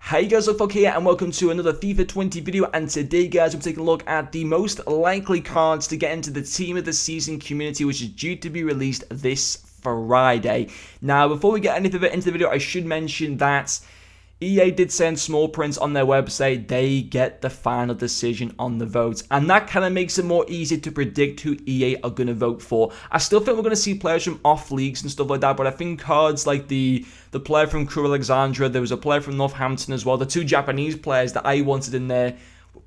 Hey guys, Folk here and welcome to another FIFA 20 video, and today guys we're taking a look at the most likely cards to get into the Team of the Season community, which is due to be released this Friday. Now before we get any further into the video, I should mention that EA did send small print on their website. They get the final decision on the votes, and that kind of makes it more easy to predict who EA are going to vote for. I still think we're going to see players from off leagues and stuff like that, but I think cards like the player from Crew Alexandra, there was a player from Northampton as well, the two Japanese players that I wanted in there,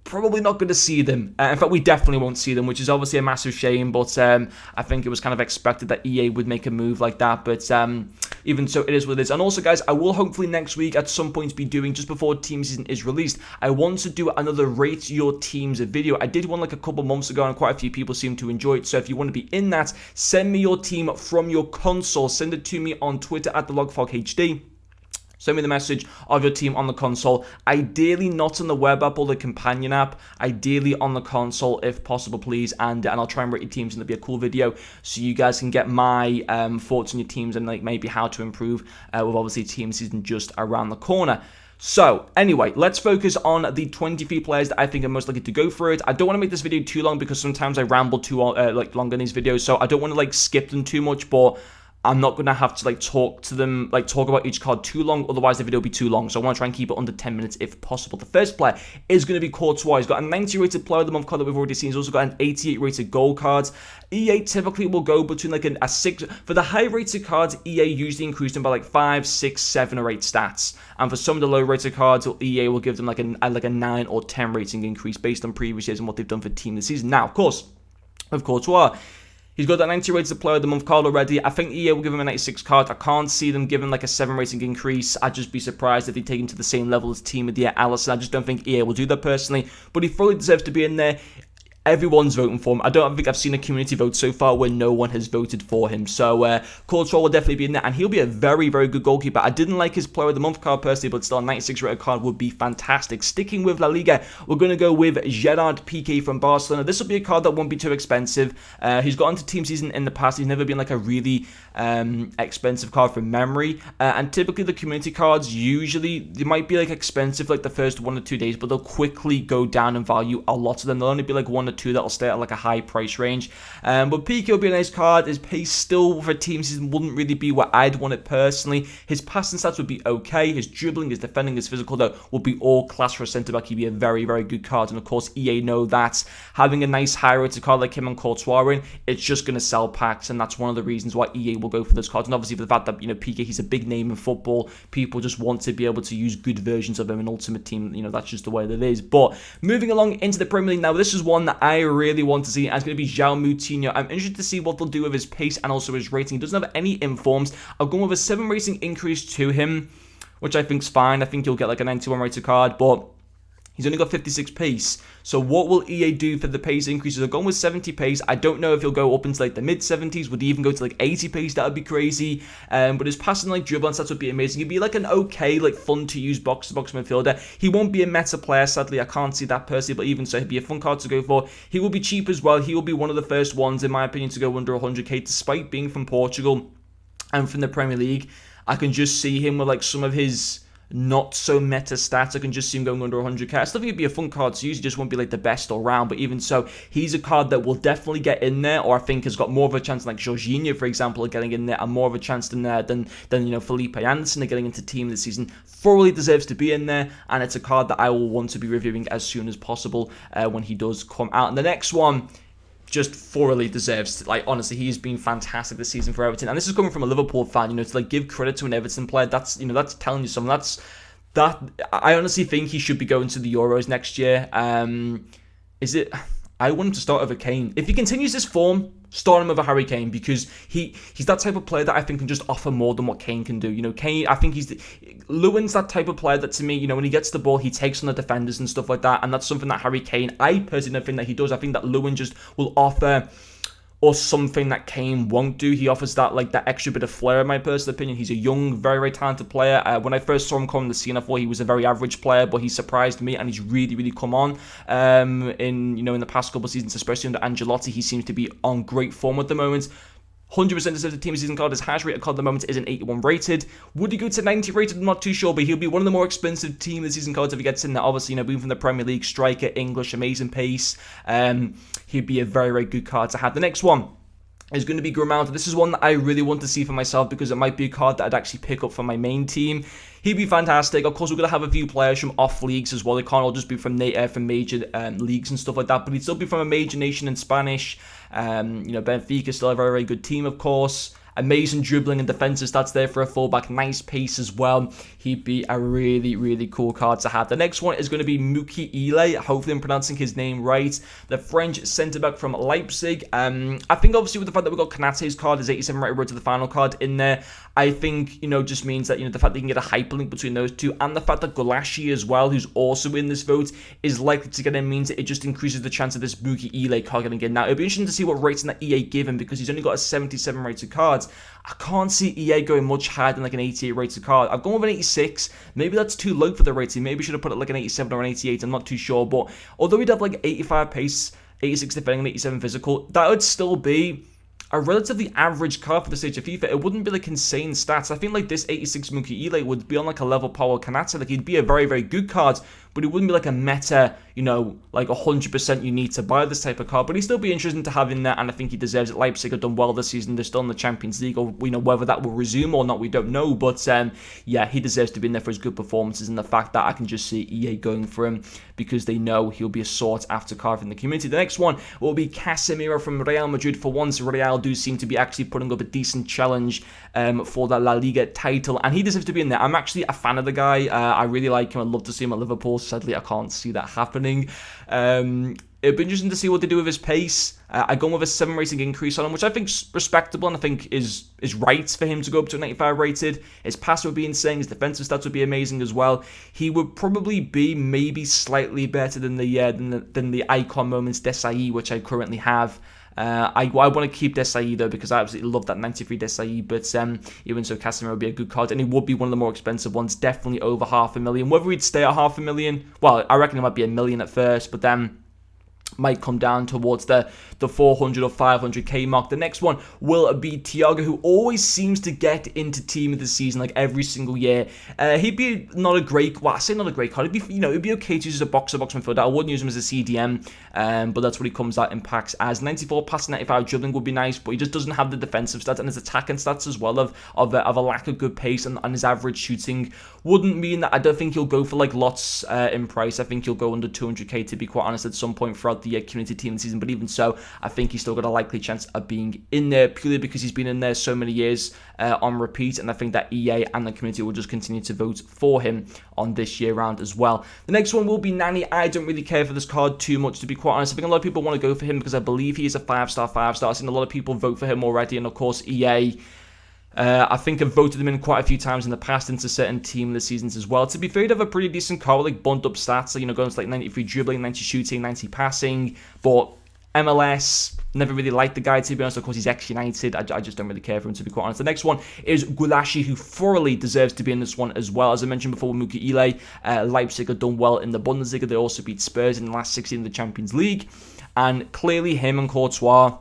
probably not going to see them. In fact, we definitely won't see them, which is obviously a massive shame, but I think it was kind of expected that EA would make a move like that, but even so, it is what it is. And also, guys, I will hopefully next week at some point be doing, just before Team Season is released, I want to do another Rate Your Teams video. I did one like a couple months ago, and quite a few people seem to enjoy it, so if you want to be in that, send me your team from your console. Send it to me on Twitter at TheLogFogHD. Send me the message of your team on the console. Ideally not on the web app or the companion app. Ideally on the console if possible, please. And I'll try and rate your teams, and it'll be a cool video so you guys can get my thoughts on your teams and like maybe how to improve with obviously Team Season just around the corner. So, anyway, let's focus on the 23 players that I think are most likely to go for it. I don't want to make this video too long because sometimes I ramble too long in these videos, so I don't want to skip them too much, but I'm not going to have to talk to them, talk about each card too long, otherwise the video will be too long. So I want to try and keep it under 10 minutes if possible. The first player is going to be Totssf. He's got a 90 rated player of the month card that we've already seen. He's also got an 88 rated gold card. EA typically will go between a 6. For the high rated cards, EA usually increase them by 5, 6, 7 or 8 stats. And for some of the low rated cards, EA will give them a 9 or 10 rating increase based on previous years and what they've done for Team of the Season. Now, of course, with Totssf, he's got that 90 rated player of the month card already. I think EA will give him a 96 card. I can't see them giving a 7 rating increase. I'd just be surprised if they take him to the same level as Team of the Year Allison. I just don't think EA will do that personally. But he fully deserves to be in there. Everyone's voting for him. I don't think I've seen a community vote so far where no one has voted for him. So, Totssf will definitely be in there, and he'll be a very, very good goalkeeper. I didn't like his player of the month card personally, but still a 96 rated card would be fantastic. Sticking with La Liga, we're going to go with Gerard Piqué from Barcelona. This will be a card that won't be too expensive. He's got into Team Season in the past. He's never been a really expensive card from memory. And typically the community cards, usually, they might be expensive the first 1 or 2 days, but they'll quickly go down in value. A lot of them, they'll only be 1 or 2 that'll stay at a high price range. But Piqué will be a nice card. His pace still for Team Season wouldn't really be where I'd want it personally. His passing stats would be okay. His dribbling, his defending, his physical though would be all class for a centre back. He'd be a very, very good card. And of course, EA know that having a nice high rated card like him and Totssf in, it's just going to sell packs, and that's one of the reasons why EA will go for those cards. And obviously for the fact that Piqué, he's a big name in football, people just want to be able to use good versions of him in Ultimate Team. That's just the way that it is. But moving along into the Premier League now, this is one that I really want to see, and it's going to be João Moutinho. I'm interested to see what they'll do with his pace and also his rating. He doesn't have any informs. I've gone with a 7 rating increase to him, which I think's fine. I think he'll get a 91 rated card, but he's only got 56 pace. So what will EA do for the pace increases? I've gone with 70 pace. I don't know if he'll go up into the mid-70s. Would he even go to 80 pace? That would be crazy. But his passing dribble and stats would be amazing. He'd be an okay, fun-to-use box-to-box midfielder. He won't be a meta player, sadly. I can't see that personally, but even so, he'd be a fun card to go for. He will be cheap as well. He will be one of the first ones, in my opinion, to go under 100k, despite being from Portugal and from the Premier League. I can just see him with some of his not so meta stats. I can just see him going under 100k. I still think it'd be a fun card to use. He just won't be the best all round, but even so, he's a card that will definitely get in there, or I think has got more of a chance than Jorginho, for example, of getting in there, and more of a chance than Felipe Anderson of getting into Team of the Season. Thoroughly deserves to be in there, and it's a card that I will want to be reviewing as soon as possible when he does come out. And the next one just thoroughly deserves honestly, he's been fantastic this season for Everton, and this is coming from a Liverpool fan, to give credit to an Everton player. That's that's telling you something. That I honestly think he should be going to the Euros next year. I want him to start over Kane. If he continues this form, start him over Harry Kane, because he's that type of player that I think can just offer more than what Kane can do. Kane, I think Lewin's that type of player that, to me, when he gets the ball, he takes on the defenders and stuff like that, and that's something that Harry Kane, I personally don't think that he does. I think that Lewin just will offer or something that Kane won't do. He offers that that extra bit of flair, in my personal opinion. He's a young, very, very talented player. When I first saw him come on the scene, I thought he was a very average player, but he surprised me, and he's really, really come on in the past couple of seasons, especially under Ancelotti. He seems to be on great form at the moment. 100% deserves a team of the season card. His hash rate card at the moment is an 81 rated. Would he go to 90 rated? I'm not too sure, but he'll be one of the more expensive team of the season cards if he gets in there. Obviously, being from the Premier League, striker, English, amazing pace. He'd be a very, very good card to have. The next one is going to be Grimaldo. This is one that I really want to see for myself because it might be a card that I'd actually pick up for my main team. He'd be fantastic. Of course, we're going to have a few players from off leagues as well. They can't all just be from major leagues and stuff like that, but he'd still be from a major nation in Spanish. Benfica is still a very, very good team, of course. Amazing dribbling and defensive stats there for a fullback. Nice pace as well. He'd be a really, really cool card to have. The next one is going to be MUKIELE. Hopefully I'm pronouncing his name right. The French centre-back from Leipzig. I think obviously with the fact that we got Konate's card, his 87 rated road to the final card in there, I think, just means that, the fact that you can get a hyperlink between those two and the fact that Gulashi as well, who's also in this vote, is likely to get in, means that it just increases the chance of this MUKIELE card getting in. Now, it'll be interesting to see what rating that EA give him because he's only got a 77 rated card. I can't see EA going much higher than like an 88 rated card. I've gone with an 86. Maybe that's too low for the rating. Maybe I should have put it like an 87 or an 88. I'm not too sure. But although he'd have like 85 pace, 86 defending, and 87 physical, that would still be a relatively average card for the stage of FIFA. It wouldn't be like insane stats. I think like this 86 MUKIELE would be on like a level power Konate. Like he'd be a very, very good card, but it wouldn't be like a meta, like 100% you need to buy this type of card. But he'd still be interesting to have in there, and I think he deserves it. Leipzig have done well this season. They're still in the Champions League, or whether that will resume or not, we don't know. But yeah, he deserves to be in there for his good performances, and the fact that I can just see EA going for him because they know he'll be a sought-after card in the community. The next one will be Casemiro from Real Madrid. For once, Real do seem to be actually putting up a decent challenge for the La Liga title, and he deserves to be in there. I'm actually a fan of the guy. I really like him. I'd love to see him at Liverpool. Sadly, I can't see that happening. It'd be interesting to see what they do with his pace. I go with a 7 rating increase on him, which I think is respectable and I think is right for him to go up to a 95 rated. His pass would be insane. His defensive stats would be amazing as well. He would probably be maybe slightly better than the icon moments Desai, which I currently have. I want to keep Desai though because I absolutely love that 93 Desai, but even so, Casemiro would be a good card, and he would be one of the more expensive ones, definitely over $500,000. Whether he'd stay at $500,000, well, I reckon it might be $1 million at first, but then might come down towards the 400 or 500k mark. The next one will be Thiago, who always seems to get into team of the season like every single year. He'd be not a great, well, I say not a great card. It'd be okay to use as a box midfielder. I wouldn't use him as a CDM, but that's what he comes out in packs as. 94 passing, 95 dribbling would be nice, but he just doesn't have the defensive stats and his attacking stats as well of a lack of good pace, and his average shooting wouldn't mean that I don't think he'll go for like lots in price. I think he'll go under 200k to be quite honest at some point throughout the community team this season, but even so, I think he's still got a likely chance of being in there purely because he's been in there so many years on repeat, and I think that EA and the community will just continue to vote for him on this year round as well. The next one will be Nani. I don't really care for this card too much, to be quite honest. I think a lot of people want to go for him because I believe he is a 5-star. I've seen a lot of people vote for him already, and of course EA I think I've voted them in quite a few times in the past into certain team of the seasons as well. To be fair, he'd have a pretty decent card with like bumped up stats, like, going to like 93 dribbling, 90 shooting, 90 passing, but MLS, never really liked the guy, to be honest. Of course, he's ex-United. I just don't really care for him, to be quite honest. The next one is Gulashi, who thoroughly deserves to be in this one as well. As I mentioned before, with MUKIELE, Leipzig have done well in the Bundesliga. They also beat Spurs in the last 16 in the Champions League. And clearly, him and Courtois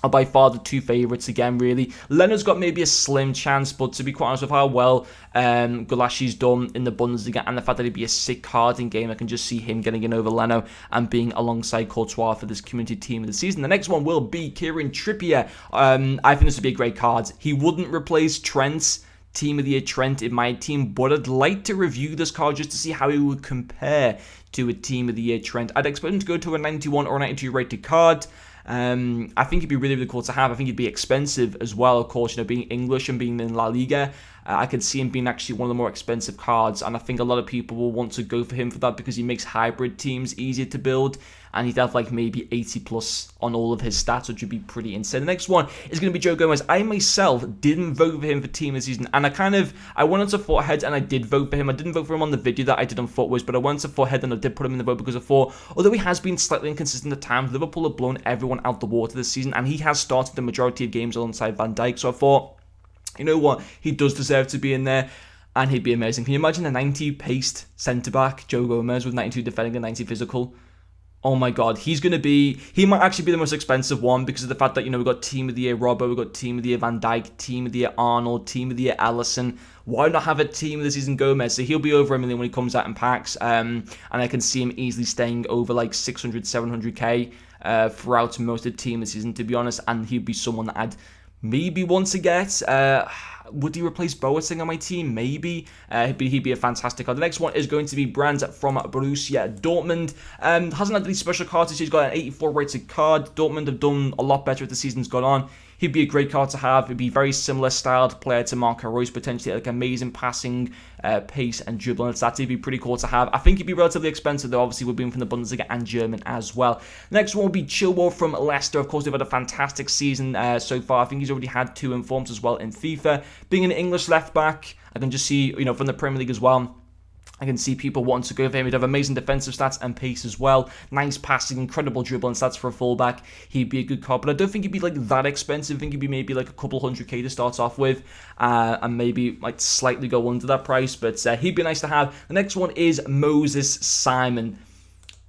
are by far the two favourites again, really. Leno's got maybe a slim chance, but to be quite honest with how well Gulashi's done in the Bundesliga and the fact that he'd be a sick card in game, I can just see him getting in over Leno and being alongside Courtois for this community team of the season. The next one will be Kieran Trippier. I think this would be a great card. He wouldn't replace Trent, Team of the Year Trent in my team, but I'd like to review this card just to see how he would compare to a Team of the Year Trent. I'd expect him to go to a 91 or 92 rated card. I think he'd be really, really cool to have. I think he'd be expensive as well, of course, being English and being in La Liga. I could see him being actually one of the more expensive cards, and I think a lot of people will want to go for him for that because he makes hybrid teams easier to build, and he'd have like maybe 80 plus on all of his stats, which would be pretty insane. The next one is going to be Joe Gomez. I myself didn't vote for him for team of the season, and I went on to thought ahead and I did vote for him. I didn't vote for him on the video that I did on Footwiz, but I went to thought ahead and I did put him in the vote because I thought, although he has been slightly inconsistent at times, Liverpool have blown everyone out the water this season, and he has started the majority of games alongside Van Dijk, so I thought, you know what, he does deserve to be in there, and he'd be amazing. Can you imagine a 90 paced centre-back, Joe Gomez, with 92 defending and 90 physical? Oh my god, he might actually be the most expensive one because of the fact that, we've got Team of the Year Robbo, we've got Team of the Year Van Dijk, Team of the Year Arnold, Team of the Year Alisson. Why not have a Team of the Season Gomez? So he'll be over $1 million when he comes out in packs, and I can see him easily staying over like 600, 700k throughout most of the Team of the Season, to be honest, and he'd be someone that I'd maybe want to get. Would he replace Boateng on my team? Maybe. He'd be a fantastic card. The next one is going to be Brandt from Borussia Dortmund. Hasn't had any special cards this year. He's got an 84 rated card. Dortmund have done a lot better as the season's gone on. He'd be a great card to have. He'd be a very similar styled player to Marco Reus, potentially like amazing passing, pace and dribbling stats. He'd be pretty cool to have. I think he'd be relatively expensive though, obviously we're being from the Bundesliga and German as well. Next one will be Chilwell from Leicester. Of course, they've had a fantastic season so far. I think he's already had 2 informs as well in FIFA. Being an English left back, I can just see, from the Premier League as well, I can see people wanting to go for him. He'd have amazing defensive stats and pace as well. Nice passing, incredible dribbling stats for a fullback. He'd be a good card, but I don't think he'd be like that expensive. I think he'd be maybe like a couple 100k to start off with, and maybe like slightly go under that price, but he'd be nice to have. The next one is Moses Simon.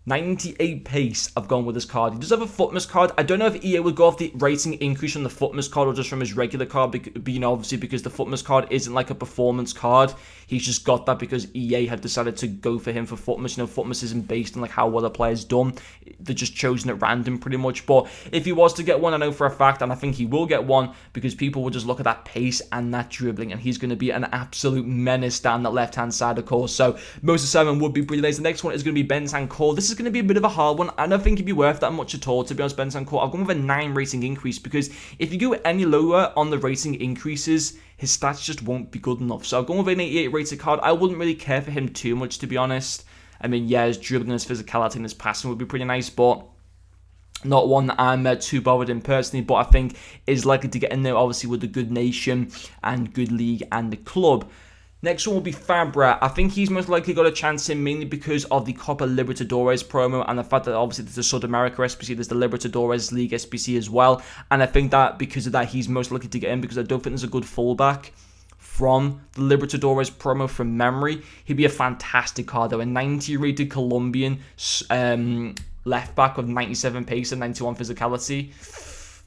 98 pace, I've gone with this card. He does have a Footmas card. I don't know if EA would go off the rating increase on the Footmas card or just from his regular card, obviously because the Footmas card isn't like a performance card. He's just got that because EA had decided to go for him for Footmas. Footmas isn't based on like how well the player's done. They're just chosen at random pretty much. But if he was to get one, I know for a fact, and I think he will get one, because people will just look at that pace and that dribbling, and he's going to be an absolute menace down that left-hand side, of course. So Moses Simon would be pretty nice. The next one is going to be Bentancur. This is going to be a bit of a hard one. I don't think he'd be worth that much at all, to be honest. Bentancur, I've gone with a 9 rating increase, because if you go any lower on the rating increases, his stats just won't be good enough. So I've gone with an 88 rated card. I wouldn't really care for him too much, to be honest. I mean, yeah, his dribbling, his physicality, and his passing would be pretty nice, but not one that I'm too bothered in personally, but I think is likely to get in there, obviously, with the good nation and good league and the club. Next one will be Fabra. I think he's most likely got a chance in, mainly because of the Copa Libertadores promo and the fact that obviously there's the South America SBC, there's the Libertadores League SBC as well. And I think that because of that, he's most likely to get in, because I don't think there's a good fullback from the Libertadores promo from memory. He'd be a fantastic card though. A 90 rated Colombian left back with 97 pace and 91 physicality.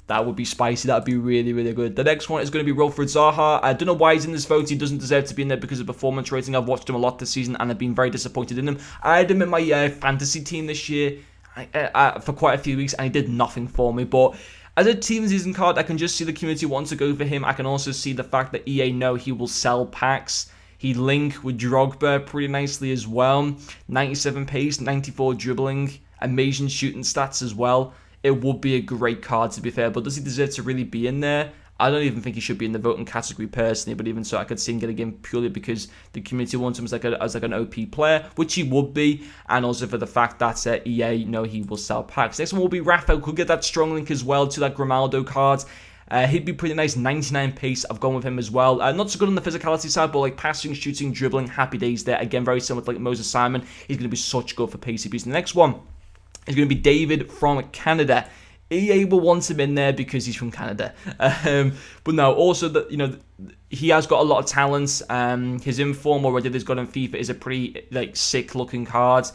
That would be spicy. That would be really, really good. The next one is going to be Wilfried Zaha. I don't know why he's in this vote. He doesn't deserve to be in there because of performance rating. I've watched him a lot this season and I've been very disappointed in him. I had him in my fantasy team this year for quite a few weeks and he did nothing for me. But as a team season card, I can just see the community wants to go for him. I can also see the fact that EA know he will sell packs. He'd link with Drogba pretty nicely as well. 97 pace, 94 dribbling, amazing shooting stats as well. It would be a great card, to be fair, but does he deserve to really be in there? I don't even think he should be in the voting category personally, but even so, I could see him getting in purely because the community wants him as an OP player, which he would be, and also for the fact that EA know he will sell packs. Next one will be Rafael. Could get that strong link as well to that Grimaldo card. He'd be pretty nice. 99 pace. I've gone with him as well. Not so good on the physicality side, but like passing, shooting, dribbling, happy days there. Again, very similar to like Moses Simon. He's going to be such good for pacey beats. The next one is going to be David from Canada. EA will want him in there because he's from Canada. But no, also that he has got a lot of talents. His inform already that he's got in FIFA is a pretty like sick looking card.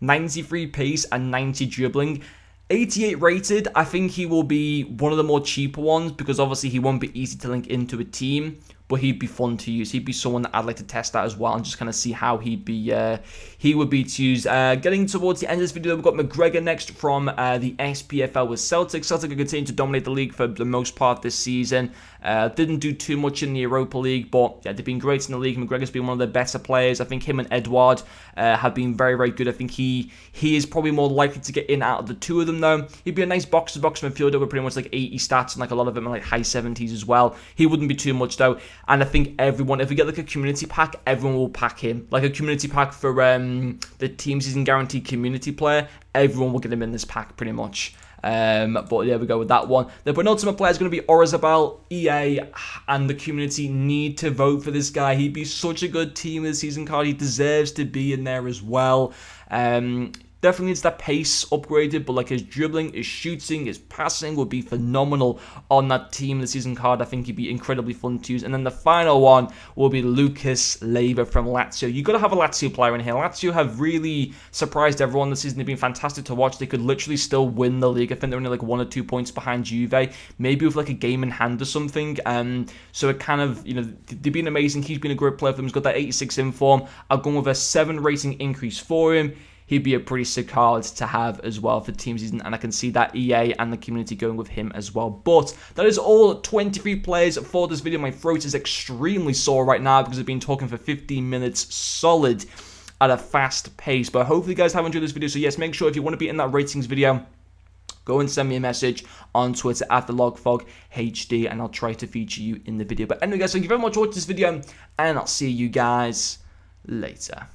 93 pace and 90 dribbling. 88 rated. I think he will be one of the more cheaper ones because obviously he won't be easy to link into a team, but he'd be fun to use. He'd be someone that I'd like to test out as well and just kind of see how he would be to use. Getting towards the end of this video, we've got McGregor next from the SPFL with Celtic. Celtic are continuing to dominate the league for the most part this season. Didn't do too much in the Europa League, but yeah, they've been great in the league. McGregor's been one of their better players. I think him and Edouard have been very, very good. I think he is probably more likely to get in out of the two of them, though. He'd be a nice box-to-box midfielder with pretty much like 80 stats, and like a lot of them are like high 70s as well. He wouldn't be too much, though. And I think everyone, if we get like a community pack, everyone will pack him. Like a community pack for the team season guaranteed community player, everyone will get him in this pack pretty much. But there we go with that one. The penultimate player is going to be Orzabal. EA and the community need to vote for this guy. He'd be such a good team of the season card. He deserves to be in there as well. Definitely needs that pace upgraded, but like his dribbling, his shooting, his passing would be phenomenal on that team of the season card. I think he'd be incredibly fun to use. And then the final one will be Lucas Leiva from Lazio. You've got to have a Lazio player in here. Lazio have really surprised everyone this season. They've been fantastic to watch. They could literally still win the league. I think they're only like 1 or 2 points behind Juve, maybe with like a game in hand or something. So it kind of, they've been amazing. He's been a great player for them. He's got that 86 in form. I've gone with a 7 rating increase for him. He'd be a pretty sick card to have as well for team season, and I can see that EA and the community going with him as well. But that is all 23 players for this video. My throat is extremely sore right now because I've been talking for 15 minutes solid at a fast pace. But hopefully you guys have enjoyed this video. So yes, make sure if you want to be in that ratings video, go and send me a message on Twitter at TheLogFogHD, and I'll try to feature you in the video. But anyway, guys, thank you very much for watching this video, and I'll see you guys later.